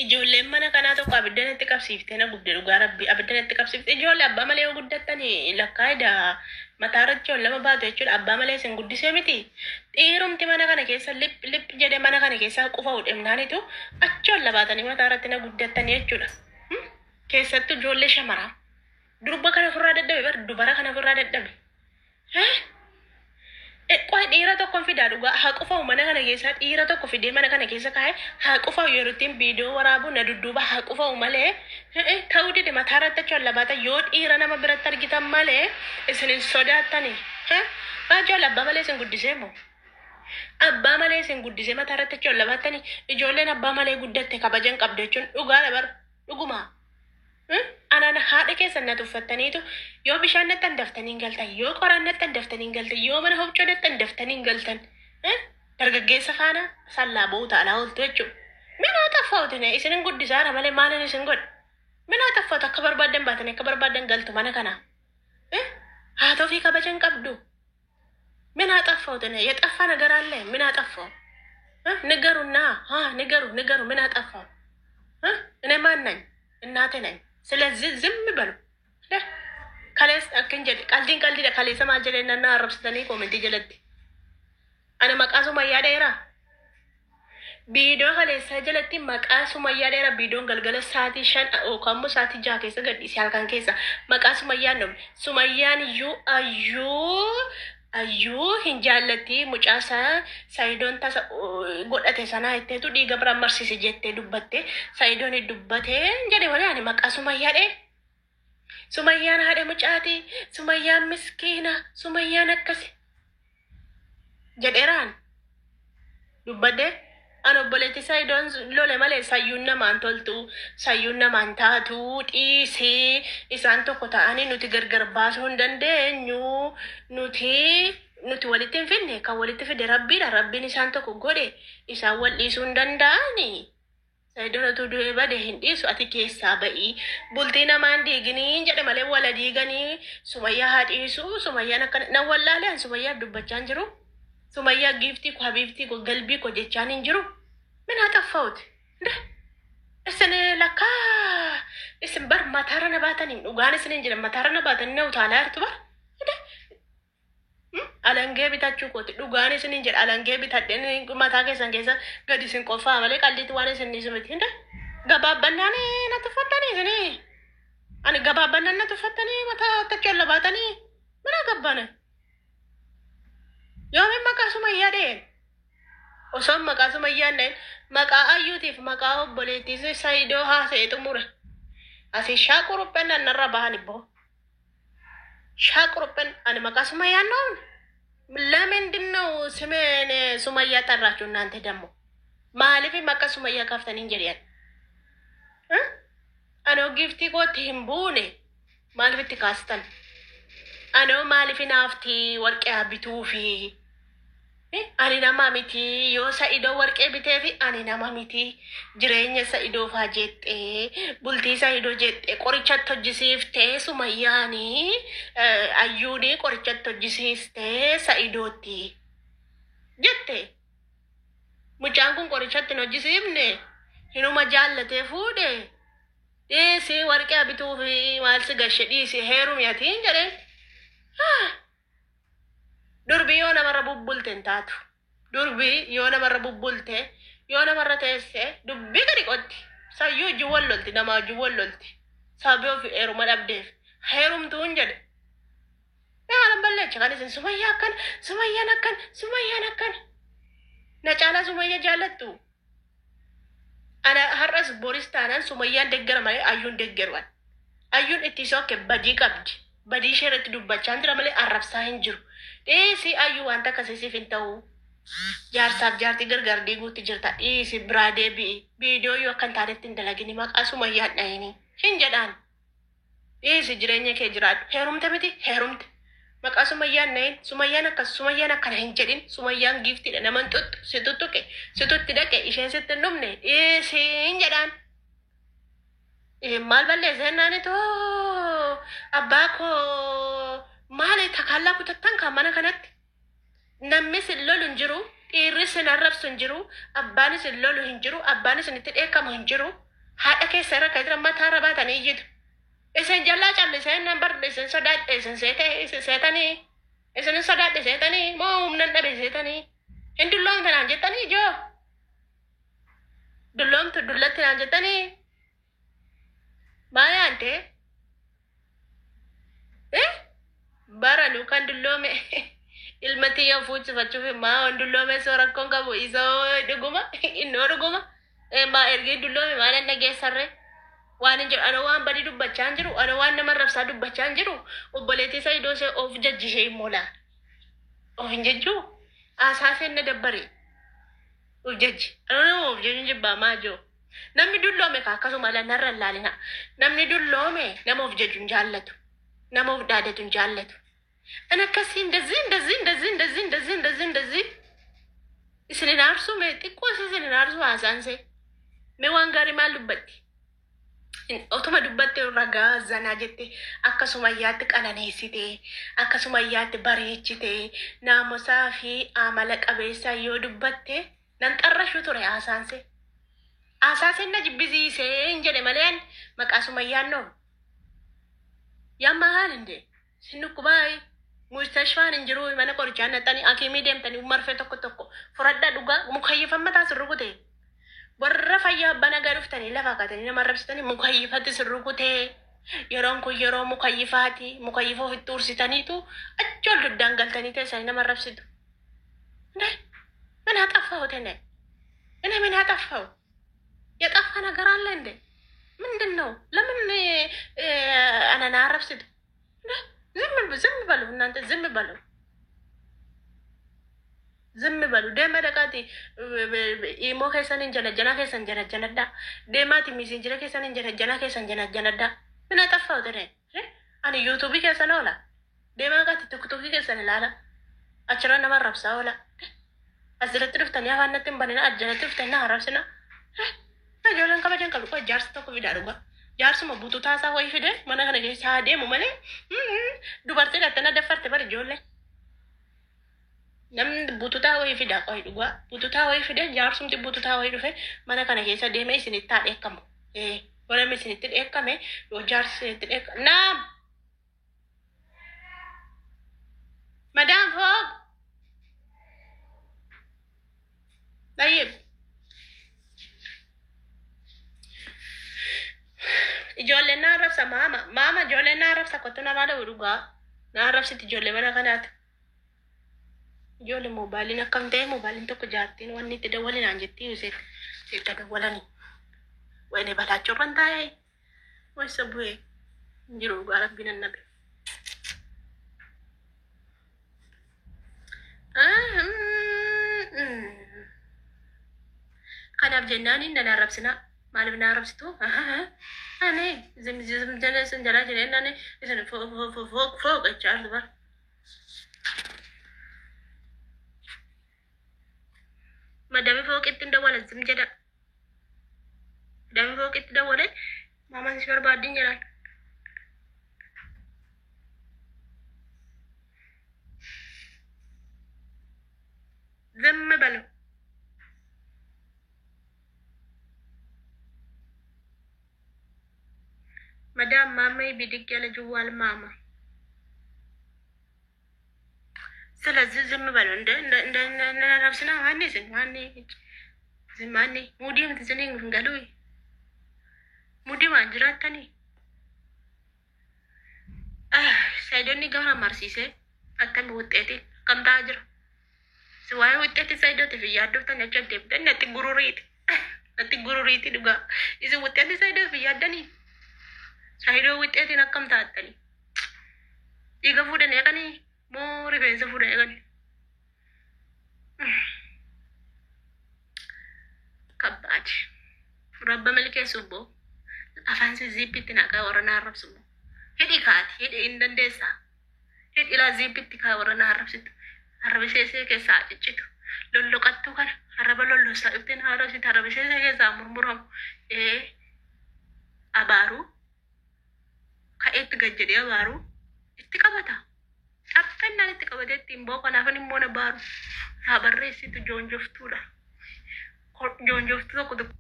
ijoolleen mana kanaa tokko abiddan itti qabsiiftee na gubde dhugaa rabbi abiddan itti qabsiifte ijoollee abbaa malee yoo guddattanii lakkaa'ida mataarratti ol lama baatu jechuudha abbaa malee isin guddisee miti dhiirumti mana kana keessa lip jedhe mana kana keessa qufa udhemnaanitu achi ol labaatanii mataarratti na guddattanii jechuudha keessattuu ijoollee shamaraa durba kana ofirraa dadhabe bar dubara kana ofirraa dadhabe Qoy dhiira tokko fidaa dhugaa haa qofa mana kana keessa dhiira tokko fidee mana kana keessa kaa'e haa qofa yeroo ittiin viidiyoo waraabu na dudduuba haa qofa malee ta'uu dide mataarratti achi ol labaata yoo dhiira nama biratti argitan malee isin sodaatanii ijoollee abbaa malee isin guddisee moo abbaa malee isin guddisee mataarratti achi ol labaatanii ijoolleen abbaa malee guddatte kabajan qabdu jechuun dhugaa dabar dhugumaa. Anaan haadha keessan na tuffattaniitu yoo bishaan natti handaftanii galtan yoo qoraan natti handaftanii galtan yoo mana hobcoo natti handaftanii galtan dargaggeessa faana sallaa booda alaa ooltu jechuudha. Minaa taffa'uuti isinin guddisaara malee maalin isin godha? Minaa taffa'uuti akka barbaadan baatan akka barbaadan galtu mana kana. Haa ta'uu fi kabajan qabdu. Minaa taffa'uuti yaxaffaa nagaraallee minaa taffa'u. Nigaru minaa taffa'u. Inni maannañ እናቴ ነኝ ስለዚህ ዝም በሉ ከሌስ አከንጀ ቀልዲን ከሌሰ ማጀለና አረብስተኒ ኮሜንት ጀለቲ አነ መቃሱ ማያደራ ቪዲዮ ከሌሰ ጀለቲ መቃሱ ማያደራ ቪዲዮን ገልገለ ሳቲ ሸን ኦ ከሙ ሳቲ ጃ ከሰ ገዲ ሲያልካን ከሰ መቃሱ ማያን ነው ሱማያን አዩ hinjaalatti mucaasa saayidoon tasa godhate sana itteetu dhiiga bira marsise jettee dubbatte saayidoon dubbate jedhe malee ani maqaa sumayyaadhe sumayyaan haadha mucaati sumayyaan miskiina sumayyaan akkasi jedheeraan dubbadde an obboleetti saayidoon lole malee sayyuun namaan toltu sayyuun namaan taatu dhiisee isaan tokko ta'anii nuti gargar baasuu hin dandeenyu nuti walitti hin finne kan walitti fide rabbiidha rabbiin isaan tokko godhe isaan wal dhiisuu hin danda'ani saayidoon utuu du'ee bade hin dhiisu ati keessaa ba'ii bultii namaan diiganii jedhe malee wala diiganii sumayyaa haa dhiisu sumayyaan akkana nan wallaaleen sumayyaa dubbachaa hin jiru sumayyaa giiftii ko habiibtii ko galbii ko jechaan hin jiru minaa taffa'uuti isin lakkaa isin bar mataara na baatanii dhugaan isin hin jiran mataara na baatanii na utaalaa jirtu bar alangee bitachuu kooti dhugaan isin hin jedha alangee bitadheen mataa keessan keessa gadi isin qofaa malee qalliitti waan isin ni simiti hinda gabaabbannaan na tuffattanii isin ani gabaabbannaan na tuffattanii mataa tachoon labaatanii mana gabbana yoomin maqaa sumayyaadheen osoon maqaa sumayyaadheen maqaa ayyuutiif maqaa obboleettiis saayidoo haasa'ee xumure asii shaaquruppen annarra bahan ibboo shaaquruppen ani maqaa sumayyaannoon ለምንድን ነው ስሜን ሱመያ ጠራችሁ እናንተ ደግሞ ማለፊ መቀ ሱመያ ካፍተኒን ጀሪያን አኖ ጊፍቲ ኮት ሂምቡኔ ማለፊ ካስተን አኖ ማለፊ ናፍቲ ወርቄ አቢቱፊ ani nama miti yoo sa'ido warqee bitee fi ani nama miti jireenya sa'ido faa jettee bultii sa'ido jettee qorichatti hojjisiiftee sumayyaani ayyuuni qorichatti hojjisiistee sa'idootti jette mucaan kun qorichatti hin hojjisiifne hinuma jaallatee fuudhe dhiisi warqee bituu fi maal si gashe dhiisi heerumiyatiin jedheen durbi yoo namarra bubbulteen taatu durbi yoo namarra bubbulte yoo namarra teesse dubbi gadi qotti sayyuu juwwan lolti namaa juwwan lolti sababii of heeruma dhabdeef heerumtuun jedhe nama balleecha kan isin sumayyaan akkan na caalaa sumayya jaallattu ana har'as boris taanaan sumayyaan deggara malee ayyuun deggerwan ayyuun itti sookke badii qabdi badii isheerratti dubbachaan jira malee arrabsaa hin jiru dhiisi ayyuu wanta akkasiisiif hin ta'u jaarsaaf jaartii gargar diiguutti jirta dhiisi biraa deebi'i viidiyoo yoo akkan taanetti hin dalagini maqaa sumayyaan dhahini hin jedhaan dhiisi jireenya kee jiraadhu heerumte miti heerumte maqaa sumayyaan dhahin sumayyaan akkana hin jedhin sumayyaan giiftiidha naman tuttu si tuttuqe si tutti dhaqe isheen sitti hin dhumne dhiisi hin jedhaan maal balleessa jennaanitoo abbaa koo maali takallaa kutattan kan mana kanatti namni sin lolu hin jiru dhiirri arrabsu hin jiru, abbaanis lolu hin jiru, abbaanis itti dheekkamu hin jiru. Haadha keessa irra kan mataa irra baatanii jiru. Isin jallaa callisee nan barde isin sodaadhe isin seetanii. Isin sodaadhe seetanii moo humna dhabe seetanii. Hin dulloomte naan jettanii joo. Dulloomtu dullatti naan jettanii. Maal yaante? Bara nu kan dulloome. Ilmati yoo fuuchifachuuf maa on dulloome soo rakkoon qabu isoo dhuguma innoo dhuguma. Maa ergee dulloome maal hin dhageessarree? Waan hin jiru ana waan badii dubbachaa hin jiru ana waan nama rabsaa dubbachaa hin jiru obboleettii isaa iddoo ishee of jajjishee immoo laal. Of hin jejjuu asaaseen na dabbare. Of jajji. Ana nama of jajjuun jibbaa maa joo. Namni dulloome ka akkasuma narra hin laalina. Namni dulloome nama of jajjuun jaallatu. Nama of dhaadatuun jaallatu. Ana akkasii እንደዚህ isinin aarsu mee xiqqoo isinin aarsu haasaanse. Mee waan gaarii maal dubbatti? Otuma dubbatte ragaa zanaa jette akkasuma yaatti qananeessite akkasuma yaatti bareechite naamusaa fi amala qabeessa yoo dubbatte nan xarrashu ture haasaanse. Haasaanse na jibbisiise hin jedhe malee maqaasuma yaannoo. Yamma haalinde sinukkubaay mustashfaan hin jiru mana qorichaa naxanii akimii deemtanii marfee tokko furadhaa dhugaa mukayyifammataa sirrukute. Warra fayyaa abbana garuftanii lafa katanii nama rabsitanii mukayyifatti sirrukutee yeroon kun yeroo mukayyifaati mukayyifoo ofitti ursitaniitu achi ol duddaan galtanii teessanii nama rabsitu. ምን አጠፋው ተነ እኔ ምን አጠፋው? የጠፋ ነገር አለ እንዴ? ምንድነው? ለምን አናና አረብስት? ዝም በሉ እናንተ ዝም በሉ። ዝም በሉ ደማ ደቃቲ ኢሞ ከሰን እንጀነጀና ከሰን እንጀነጀነዳ ደማቲ ሚሲንጀራ ከሰን እንጀነጀና ከሰን እንጀነጀነዳ ምን አጠፋው ተነ አኔ ዩቲዩብ ከሰን ወላ ደማ ጋቲ ቲክቶክ ከሰን ላላ አችራ ነማ ረብሳ ወላ أزلت رفتني أنا نتم بنينا أجلت رفتنا هربسنا أجولن كم كلو كو جارس تو كوي داروغا جارس ما بوتو تاسا وي فيدي مانا كنا جي سادي ممالي دوبارتي لاتنا دفرت بار جولة نم بوتو تا وي فيدا كوي دوغا بوتو تا وي فيدي جارس متي بوتو تا وي دوفه مانا كنا جي سادي مي سيني تا إكام ولا مي سيني تد إكام لو جارس تد إكام نام مدام فوق طيب ijoolleen na arrabsa maama ijoolleen na arrabsa kottu namaa dha dhugaa na arrabsiti ijoollee mana kanaati ijoollee moobaaliin akkam ta'e moobaaliin tokko jaartiin wanni itti dawwalinaan jettii itti dawwalanii wayne balaachoo ban taa'ee waysa bu'ee jiru dhugaa rabbiin annabe kanaaf jennaaniin nan arrabsina maaliif na arrabsitu ani zim jala jala nani isin fooq echaa dubar madami fooq itti dawwala zim jedha madami fooq itti dawwale maamaan si barbaadin jedhaan zim balu Madam Mama bidik yala jual mama. Selesai zim balu, nda harapsina mana sih, mana, mudi yang tersening galui, mudi manjurat tani. Saya doni gana marsi se, atam buat eti, kam tajer. Suai buat eti saya doti viyadu tanya cendep, dan nanti guru rit juga. Isu buat eti saya doti viyadani. Sahido wixeetiin akkam taatani dhiiga fuudhanii eeganii moo rifeensa fuudhanii eeganii kabbaati rabba milkeessuuf boo afaan ziippitti naqaa warra na arrabsu hidhi kaati hidhi hin dandeessaa hidhi ilaa ziippitti kaa warra na arrabsitu arrabisheesee keessaa ciccitu lolloqattuu kana arraba lolloosaa dhufteen arrabsitu arrabisheesee keessaa murmuramu abaaruu ka'eetti gajjedhee abaaru itti qabata Appennaan itti qabateetti hin boo kanaafan immoo na baaru haa barreessitu joonjoftuudha joonjoftu tokko tokko